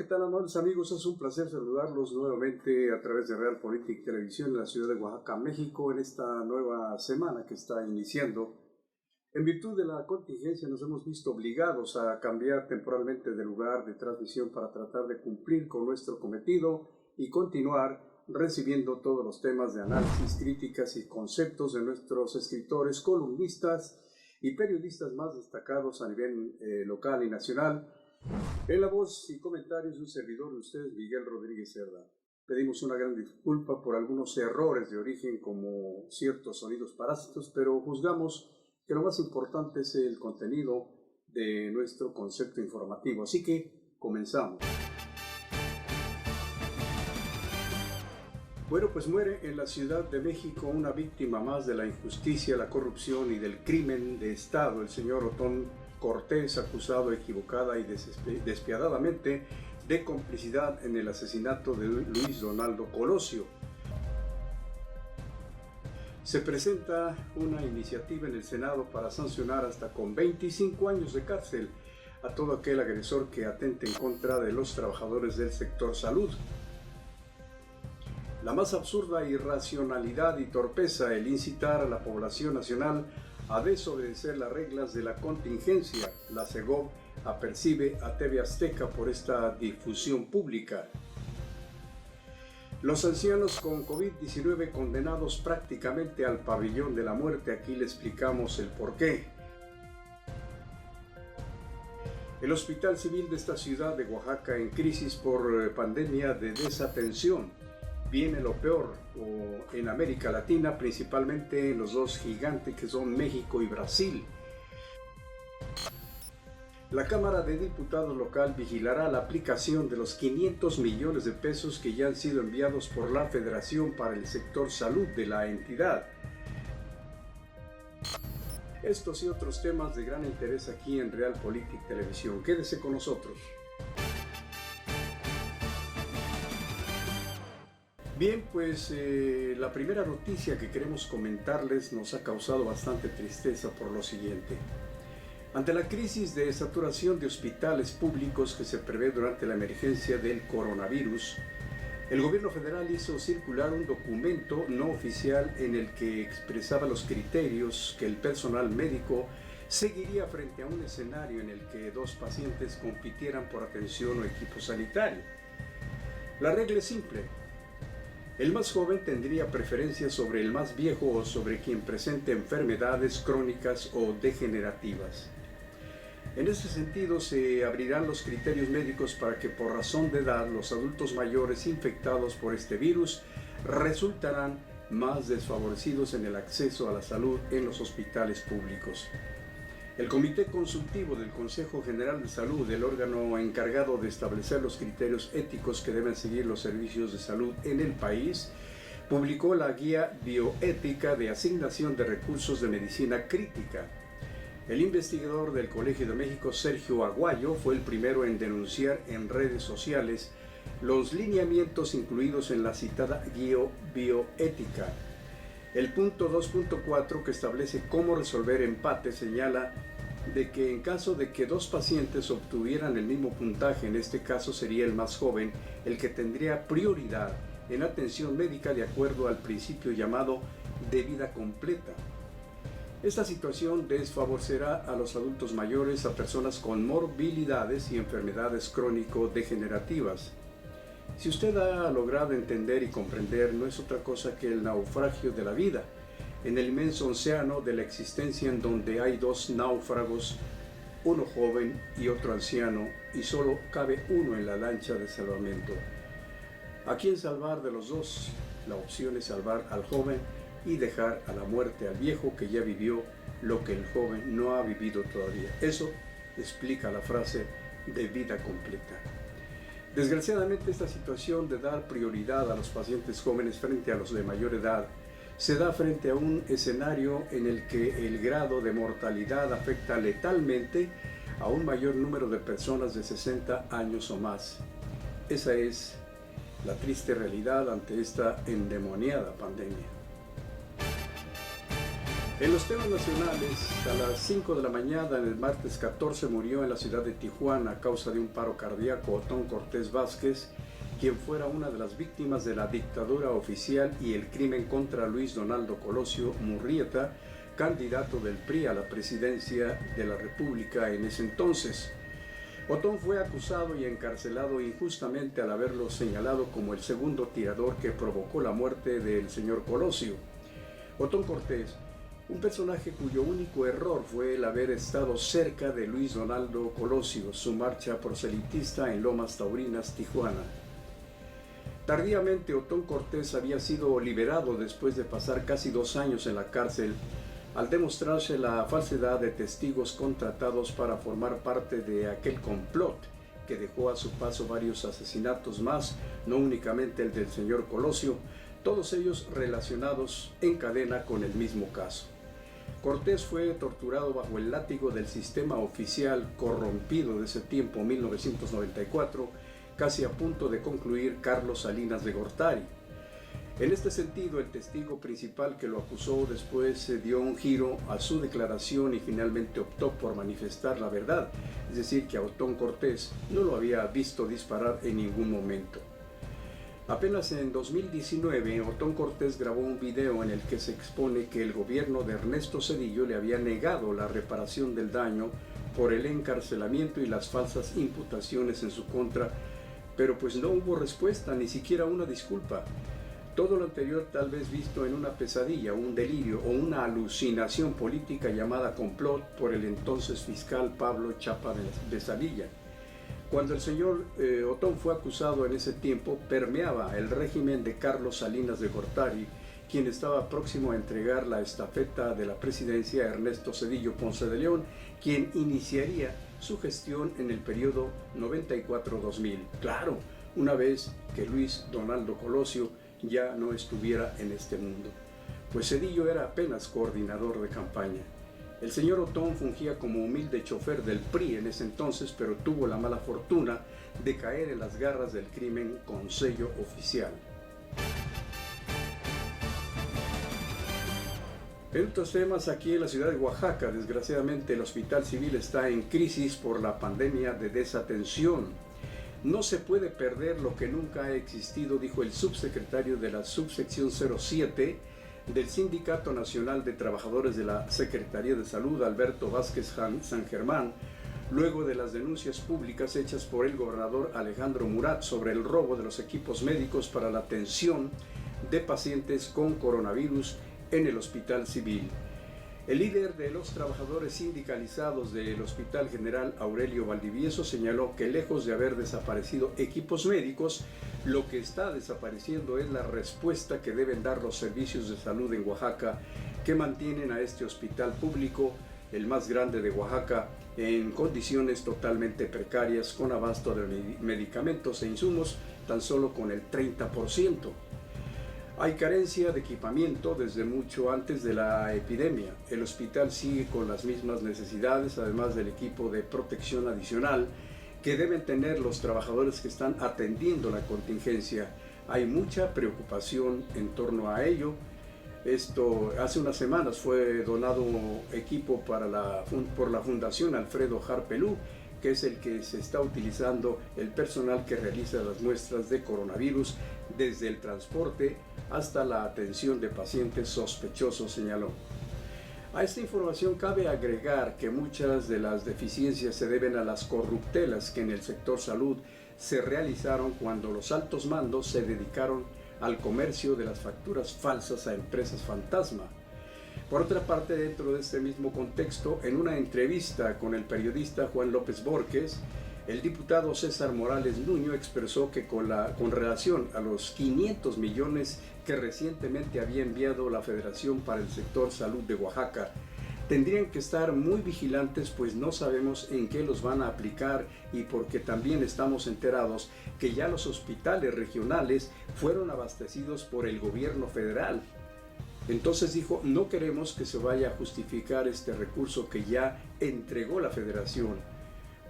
tal, amables amigos? Es un placer saludarlos nuevamente a través de Realpolitik Televisión en la ciudad de Oaxaca, México, en esta nueva semana que está iniciando. En virtud de la contingencia nos hemos visto obligados a cambiar temporalmente de lugar de transmisión para tratar de cumplir con nuestro cometido y continuar recibiendo todos los temas de análisis, críticas y conceptos de nuestros escritores, columnistas y periodistas más destacados a nivel local y nacional. En la voz y comentarios de un servidor de ustedes, Miguel Rodríguez Cerda. Pedimos una gran disculpa por algunos errores de origen como ciertos sonidos parásitos, pero juzgamos que lo más importante es el contenido de nuestro concepto informativo. Así que comenzamos. Bueno, pues muere en la Ciudad de México una víctima más de la injusticia, la corrupción y del crimen de Estado, el señor Otón Cortés, acusado equivocada y despiadadamente de complicidad en el asesinato de Luis Donaldo Colosio. Se presenta una iniciativa en el Senado para sancionar hasta con 25 años de cárcel a todo aquel agresor que atente en contra de los trabajadores del sector salud. La más absurda irracionalidad y torpeza, el incitar a la población nacional a desobedecer las reglas de la contingencia. La Segov apercibe a TV Azteca por esta difusión pública. Los ancianos con COVID-19 condenados prácticamente al pabellón de la muerte. Aquí le explicamos el porqué. El Hospital Civil de esta ciudad de Oaxaca en crisis por pandemia de desatención. Viene lo peor en América Latina, principalmente en los dos gigantes que son México y Brasil. La Cámara de Diputados local vigilará la aplicación de los 500 millones de pesos que ya han sido enviados por la Federación para el sector salud de la entidad. Estos y otros temas de gran interés aquí en Realpolitik Televisión. Quédese con nosotros. Bien, pues la primera noticia que queremos comentarles nos ha causado bastante tristeza por lo siguiente. Ante la crisis de saturación de hospitales públicos que se prevé durante la emergencia del coronavirus, el gobierno federal hizo circular un documento no oficial en el que expresaba los criterios que el personal médico seguiría frente a un escenario en el que dos pacientes compitieran por atención o equipo sanitario. La regla es simple. El más joven tendría preferencia sobre el más viejo o sobre quien presente enfermedades crónicas o degenerativas. En este sentido, se abrirán los criterios médicos para que por razón de edad los adultos mayores infectados por este virus resultarán más desfavorecidos en el acceso a la salud en los hospitales públicos. El Comité Consultivo del Consejo General de Salud, el órgano encargado de establecer los criterios éticos que deben seguir los servicios de salud en el país, publicó la Guía Bioética de Asignación de Recursos de Medicina Crítica. El investigador del Colegio de México, Sergio Aguayo, fue el primero en denunciar en redes sociales los lineamientos incluidos en la citada Guía Bioética. El punto 2.4, que establece cómo resolver empates, señala de que en caso de que dos pacientes obtuvieran el mismo puntaje, en este caso sería el más joven, el que tendría prioridad en atención médica de acuerdo al principio llamado de vida completa. Esta situación desfavorecerá a los adultos mayores, a personas con morbilidades y enfermedades crónico-degenerativas. Si usted ha logrado entender y comprender, no es otra cosa que el naufragio de la vida, en el inmenso océano de la existencia en donde hay dos náufragos, uno joven y otro anciano, y solo cabe uno en la lancha de salvamento. ¿A quién salvar de los dos? La opción es salvar al joven y dejar a la muerte al viejo que ya vivió lo que el joven no ha vivido todavía. Eso explica la frase de vida completa. Desgraciadamente, esta situación de dar prioridad a los pacientes jóvenes frente a los de mayor edad se da frente a un escenario en el que el grado de mortalidad afecta letalmente a un mayor número de personas de 60 años o más. Esa es la triste realidad ante esta endemoniada pandemia. En los temas nacionales, a las 5 de la mañana del martes 14 murió en la ciudad de Tijuana a causa de un paro cardíaco Otón Cortés Vázquez, quien fuera una de las víctimas de la dictadura oficial y el crimen contra Luis Donaldo Colosio Murrieta, candidato del PRI a la presidencia de la República en ese entonces. Otón fue acusado y encarcelado injustamente al haberlo señalado como el segundo tirador que provocó la muerte del señor Colosio. Otón Cortés, un personaje cuyo único error fue el haber estado cerca de Luis Donaldo Colosio, su marcha proselitista en Lomas Taurinas, Tijuana. Tardíamente, Otón Cortés había sido liberado después de pasar casi 2 años en la cárcel, al demostrarse la falsedad de testigos contratados para formar parte de aquel complot que dejó a su paso varios asesinatos más, no únicamente el del señor Colosio, todos ellos relacionados en cadena con el mismo caso. Cortés fue torturado bajo el látigo del sistema oficial corrompido de ese tiempo, 1994, casi a punto de concluir Carlos Salinas de Gortari. En este sentido, el testigo principal que lo acusó después se dio un giro a su declaración y finalmente optó por manifestar la verdad, es decir, que a Otón Cortés no lo había visto disparar en ningún momento. Apenas en 2019, Otón Cortés grabó un video en el que se expone que el gobierno de Ernesto Zedillo le había negado la reparación del daño por el encarcelamiento y las falsas imputaciones en su contra, pero pues no hubo respuesta, ni siquiera una disculpa. Todo lo anterior tal vez visto en una pesadilla, un delirio o una alucinación política llamada complot por el entonces fiscal Pablo Chapa de Salilla. Cuando el señor Otón fue acusado en ese tiempo, permeaba el régimen de Carlos Salinas de Gortari, quien estaba próximo a entregar la estafeta de la presidencia a Ernesto Zedillo Ponce de León, quien iniciaría su gestión en el periodo 94-2000. Claro, una vez que Luis Donaldo Colosio ya no estuviera en este mundo, pues Zedillo era apenas coordinador de campaña. El señor Otón fungía como humilde chofer del PRI en ese entonces, pero tuvo la mala fortuna de caer en las garras del crimen con sello oficial. En otros temas, aquí en la ciudad de Oaxaca, desgraciadamente el Hospital Civil está en crisis por la pandemia de desatención. No se puede perder lo que nunca ha existido, dijo el subsecretario de la subsección 07 del Sindicato Nacional de Trabajadores de la Secretaría de Salud, Alberto Vázquez San Germán, luego de las denuncias públicas hechas por el gobernador Alejandro Murat sobre el robo de los equipos médicos para la atención de pacientes con coronavirus en el Hospital Civil. El líder de los trabajadores sindicalizados del Hospital General Aurelio Valdivieso señaló que lejos de haber desaparecido equipos médicos, lo que está desapareciendo es la respuesta que deben dar los servicios de salud en Oaxaca, que mantienen a este hospital público, el más grande de Oaxaca, en condiciones totalmente precarias, con abasto de medicamentos e insumos tan solo con el 30%. Hay carencia de equipamiento desde mucho antes de la epidemia. El hospital sigue con las mismas necesidades, además del equipo de protección adicional que deben tener los trabajadores que están atendiendo la contingencia. Hay mucha preocupación en torno a ello. Esto hace unas semanas fue donado equipo por la Fundación Alfredo Harpelú, que es el que se está utilizando el personal que realiza las muestras de coronavirus desde el transporte hasta la atención de pacientes sospechosos, señaló. A esta información cabe agregar que muchas de las deficiencias se deben a las corruptelas que en el sector salud se realizaron cuando los altos mandos se dedicaron al comercio de las facturas falsas a empresas fantasma. Por otra parte, dentro de este mismo contexto, en una entrevista con el periodista Juan López Borges, el diputado César Morales Nuño expresó que con relación a los 500 millones que recientemente había enviado la Federación para el Sector Salud de Oaxaca, tendrían que estar muy vigilantes, pues no sabemos en qué los van a aplicar, y porque también estamos enterados que ya los hospitales regionales fueron abastecidos por el gobierno federal. Entonces dijo, no queremos que se vaya a justificar este recurso que ya entregó la Federación,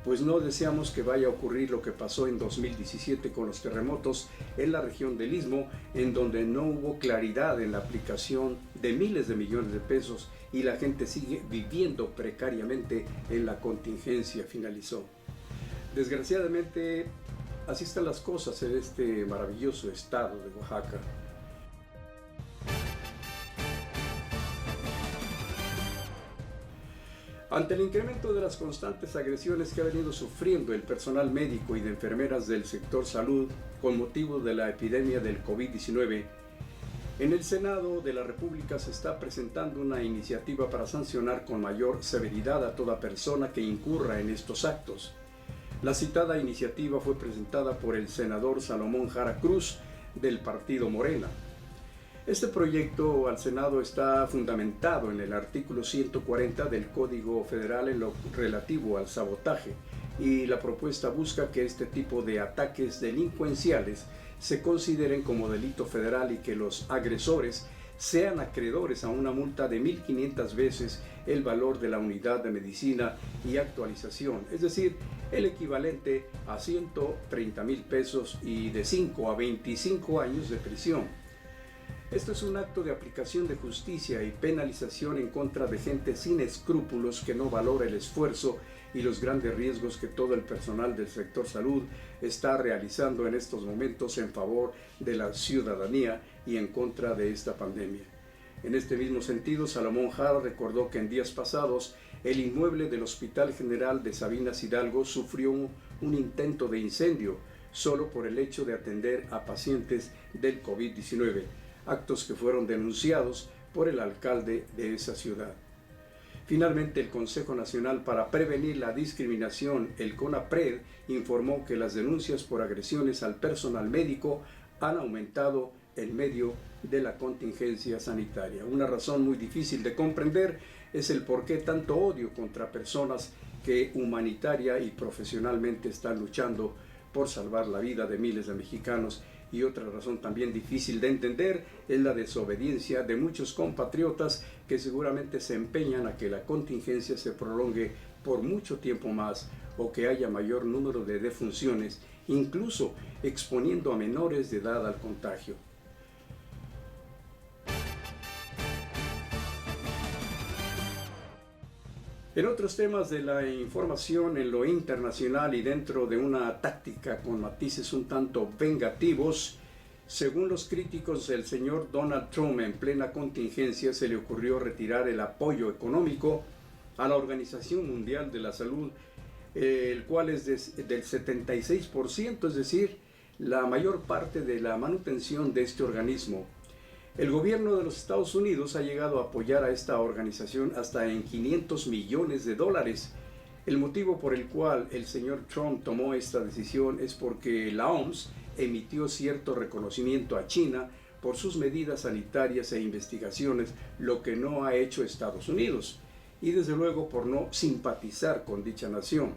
pues no deseamos que vaya a ocurrir lo que pasó en 2017 con los terremotos en la región del Istmo, en donde no hubo claridad en la aplicación de miles de millones de pesos y la gente sigue viviendo precariamente en la contingencia, finalizó. Desgraciadamente, así están las cosas en este maravilloso estado de Oaxaca. Ante el incremento de las constantes agresiones que ha venido sufriendo el personal médico y de enfermeras del sector salud con motivo de la epidemia del COVID-19, en el Senado de la República se está presentando una iniciativa para sancionar con mayor severidad a toda persona que incurra en estos actos. La citada iniciativa fue presentada por el senador Salomón Jara Cruz del partido Morena. Este proyecto al Senado está fundamentado en el artículo 140 del Código Federal en lo relativo al sabotaje, y la propuesta busca que este tipo de ataques delincuenciales se consideren como delito federal y que los agresores sean acreedores a una multa de 1.500 veces el valor de la unidad de medicina y actualización, es decir, el equivalente a 130,000 pesos y de 5 a 25 años de prisión. Esto es un acto de aplicación de justicia y penalización en contra de gente sin escrúpulos que no valora el esfuerzo y los grandes riesgos que todo el personal del sector salud está realizando en estos momentos en favor de la ciudadanía y en contra de esta pandemia. En este mismo sentido, Salomón Jara recordó que en días pasados el inmueble del Hospital General de Sabinas Hidalgo sufrió un intento de incendio solo por el hecho de atender a pacientes del COVID-19. Actos que fueron denunciados por el alcalde de esa ciudad. Finalmente, el Consejo Nacional para Prevenir la Discriminación, el CONAPRED, informó que las denuncias por agresiones al personal médico han aumentado en medio de la contingencia sanitaria. Una razón muy difícil de comprender es el por qué tanto odio contra personas que humanitaria y profesionalmente están luchando por salvar la vida de miles de mexicanos. Y otra razón también difícil de entender es la desobediencia de muchos compatriotas que seguramente se empeñan a que la contingencia se prolongue por mucho tiempo más o que haya mayor número de defunciones, incluso exponiendo a menores de edad al contagio. En otros temas de la información en lo internacional y dentro de una táctica con matices un tanto vengativos, según los críticos, el señor Donald Trump en plena contingencia se le ocurrió retirar el apoyo económico a la Organización Mundial de la Salud, el cual es del 76%, es decir, la mayor parte de la manutención de este organismo. El gobierno de los Estados Unidos ha llegado a apoyar a esta organización hasta en $500 millones. El motivo por el cual el señor Trump tomó esta decisión es porque la OMS emitió cierto reconocimiento a China por sus medidas sanitarias e investigaciones, lo que no ha hecho Estados Unidos, y desde luego por no simpatizar con dicha nación.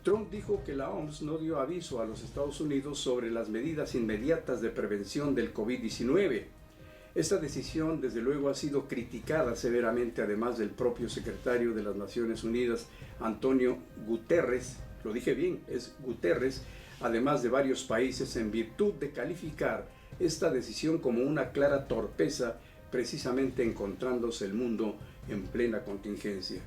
Trump dijo que la OMS no dio aviso a los Estados Unidos sobre las medidas inmediatas de prevención del COVID-19. Esta decisión, desde luego, ha sido criticada severamente, además del propio secretario de las Naciones Unidas, Antonio Guterres, lo dije bien, es Guterres, además de varios países, en virtud de calificar esta decisión como una clara torpeza, precisamente encontrándose el mundo en plena contingencia.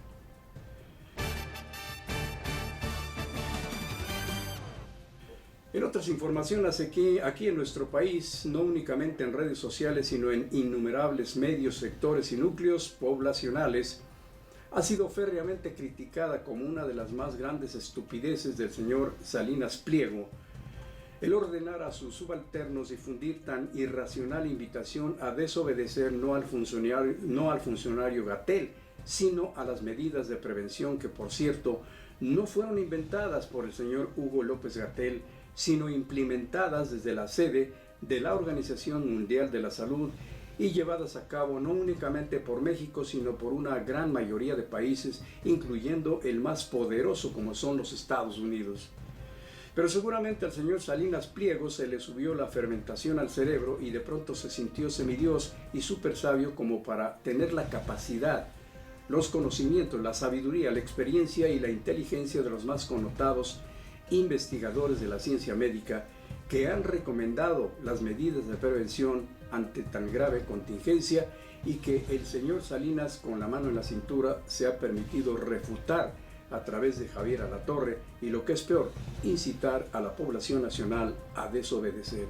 En otras informaciones, aquí en nuestro país, no únicamente en redes sociales, sino en innumerables medios, sectores y núcleos poblacionales, ha sido férreamente criticada como una de las más grandes estupideces del señor Salinas Pliego el ordenar a sus subalternos difundir tan irracional invitación a desobedecer no al funcionario Gatell, sino a las medidas de prevención que, por cierto, no fueron inventadas por el señor Hugo López Gatell, sino implementadas desde la sede de la Organización Mundial de la Salud y llevadas a cabo no únicamente por México, sino por una gran mayoría de países, incluyendo el más poderoso como son los Estados Unidos. Pero seguramente al señor Salinas Pliego se le subió la fermentación al cerebro y de pronto se sintió semidios y súper sabio como para tener la capacidad los conocimientos, la sabiduría, la experiencia y la inteligencia de los más connotados investigadores de la ciencia médica que han recomendado las medidas de prevención ante tan grave contingencia y que el señor Salinas, con la mano en la cintura, se ha permitido refutar a través de Javier Alatorre y, lo que es peor, incitar a la población nacional a desobedecer.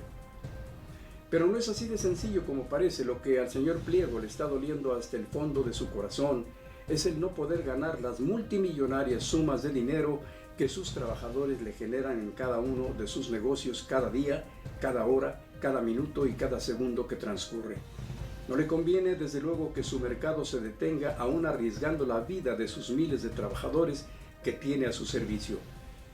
Pero no es así de sencillo como parece. Lo que al señor Pliego le está doliendo hasta el fondo de su corazón es el no poder ganar las multimillonarias sumas de dinero que sus trabajadores le generan en cada uno de sus negocios cada día, cada hora, cada minuto y cada segundo que transcurre. No le conviene, desde luego, que su mercado se detenga, aún arriesgando la vida de sus miles de trabajadores que tiene a su servicio.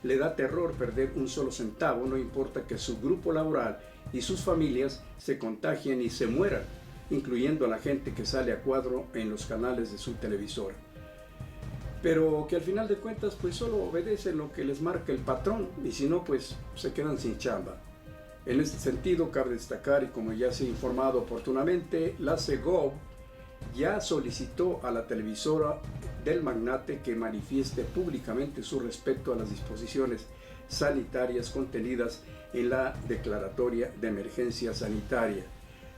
Le da terror perder un solo centavo, no importa que su grupo laboral y sus familias se contagien y se mueran, incluyendo a la gente que sale a cuadro en los canales de su televisor. Pero que al final de cuentas pues solo obedecen lo que les marca el patrón, y si no pues se quedan sin chamba. En este sentido cabe destacar, y como ya se ha informado oportunamente, la Segov ya solicitó a la televisora del magnate que manifieste públicamente su respeto a las disposiciones sanitarias contenidas en la declaratoria de emergencia sanitaria.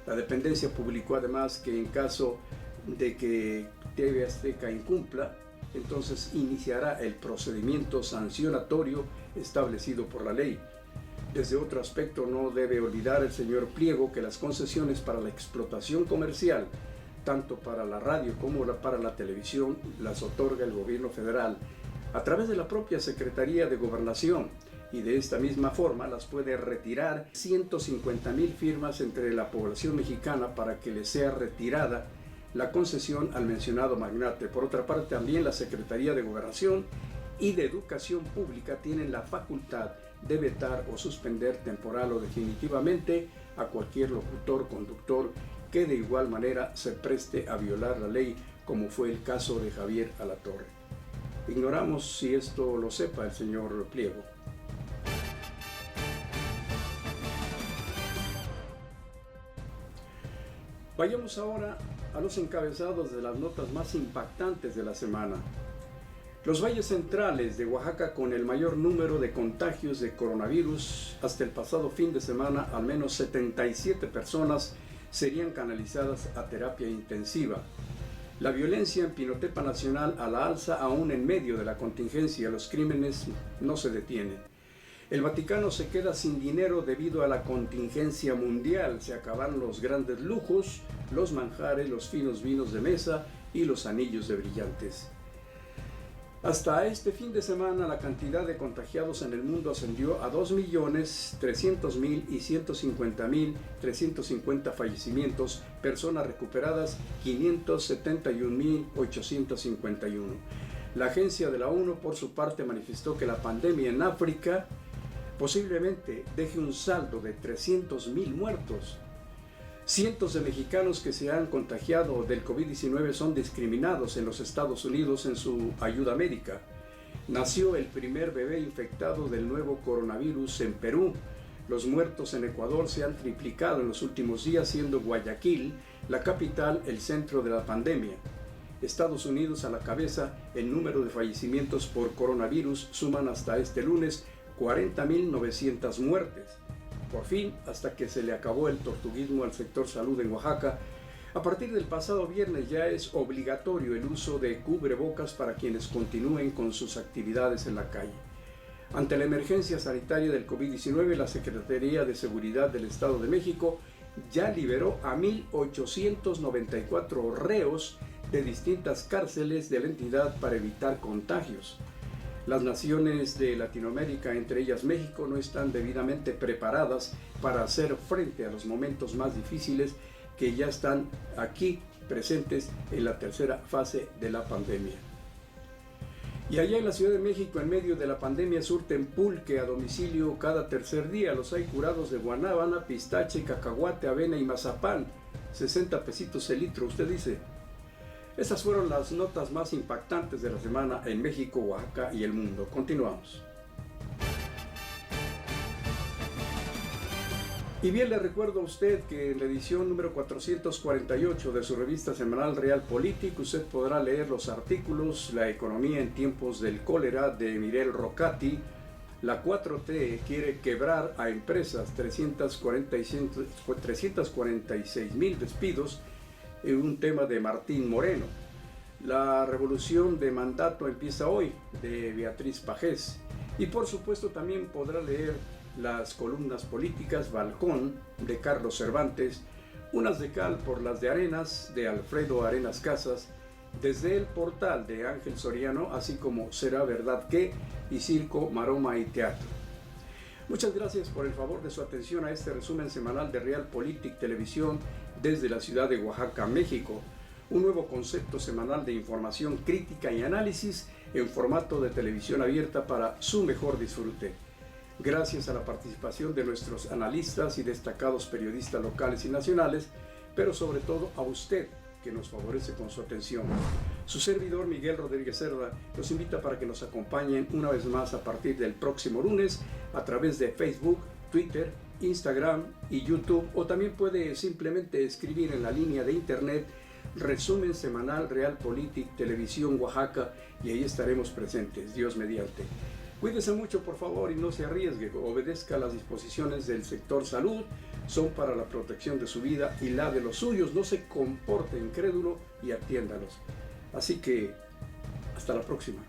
La dependencia publicó además que en caso de que TV Azteca incumpla, entonces iniciará el procedimiento sancionatorio establecido por la ley. Desde otro aspecto, no debe olvidar el señor Pliego que las concesiones para la explotación comercial, tanto para la radio como para la televisión, las otorga el gobierno federal a través de la propia Secretaría de Gobernación, y de esta misma forma las puede retirar 150,000 firmas entre la población mexicana para que le sea retirada la concesión al mencionado magnate. Por otra parte, también la Secretaría de Gobernación y de Educación Pública tienen la facultad de vetar o suspender temporal o definitivamente a cualquier locutor, conductor que de igual manera se preste a violar la ley, como fue el caso de Javier Alatorre. Ignoramos si esto lo sepa el señor Pliego. Vayamos ahora a los encabezados de las notas más impactantes de la semana. Los valles centrales de Oaxaca con el mayor número de contagios de coronavirus. Hasta el pasado fin de semana, al menos 77 personas serían canalizadas a terapia intensiva. La violencia en Pinotepa Nacional a la alza aún en medio de la contingencia. Los crímenes no se detienen. El Vaticano se queda sin dinero debido a la contingencia mundial. Se acabaron los grandes lujos, los manjares, los finos vinos de mesa y los anillos de brillantes. Hasta este fin de semana la cantidad de contagiados en el mundo ascendió a 2.300.000 y 150.350 fallecimientos, personas recuperadas 571.851. La agencia de la ONU por su parte manifestó que la pandemia en África posiblemente deje un saldo de 300.000 muertos. Cientos de mexicanos que se han contagiado del COVID-19 son discriminados en los Estados Unidos en su ayuda médica. Nació el primer bebé infectado del nuevo coronavirus en Perú. Los muertos en Ecuador se han triplicado en los últimos días, siendo Guayaquil, la capital, el centro de la pandemia. Estados Unidos a la cabeza. El número de fallecimientos por coronavirus suman hasta este lunes 40.900 muertes. Por fin, hasta que se le acabó el tortuguismo al sector salud en Oaxaca, a partir del pasado viernes ya es obligatorio el uso de cubrebocas para quienes continúen con sus actividades en la calle. Ante la emergencia sanitaria del COVID-19, la Secretaría de Seguridad del Estado de México ya liberó a 1.894 reos de distintas cárceles de la entidad para evitar contagios. Las naciones de Latinoamérica, entre ellas México, no están debidamente preparadas para hacer frente a los momentos más difíciles que ya están aquí presentes en la tercera fase de la pandemia. Y allá en la Ciudad de México, en medio de la pandemia, surten pulque a domicilio cada tercer día. Los hay curados de guanábana, pistache, cacahuate, avena y mazapán. 60 pesitos el litro, usted dice. Estas fueron las notas más impactantes de la semana en México, Oaxaca y el mundo. Continuamos. Y bien, le recuerdo a usted que en la edición número 448 de su revista semanal Realpolitik usted podrá leer los artículos La economía en tiempos del cólera de Mirel Rocati. La 4T quiere quebrar a empresas, 346,000 despidos, en un tema de Martín Moreno. La revolución de mandato empieza hoy, de Beatriz Pajés. Y por supuesto también podrá leer las columnas políticas Balcón de Carlos Cervantes, Unas de cal por las de arenas de Alfredo Arenas Casas, Desde el portal de Ángel Soriano, así como Será verdad que y Circo, Maroma y Teatro. Muchas gracias por el favor de su atención a este resumen semanal de Realpolitik Televisión desde la ciudad de Oaxaca, México. Un nuevo concepto semanal de información crítica y análisis en formato de televisión abierta para su mejor disfrute. Gracias a la participación de nuestros analistas y destacados periodistas locales y nacionales, pero sobre todo a usted, que nos favorece con su atención. Su servidor Miguel Rodríguez Cerda los invita para que nos acompañen una vez más a partir del próximo lunes a través de Facebook, Twitter, Instagram y YouTube, o también puede simplemente escribir en la línea de internet Resumen Semanal Realpolitik Televisión Oaxaca y ahí estaremos presentes, Dios mediante. Cuídese mucho por favor y no se arriesgue, obedezca las disposiciones del sector salud, son para la protección de su vida y la de los suyos, no se comporte incrédulo y atiéndalos. Así que, hasta la próxima.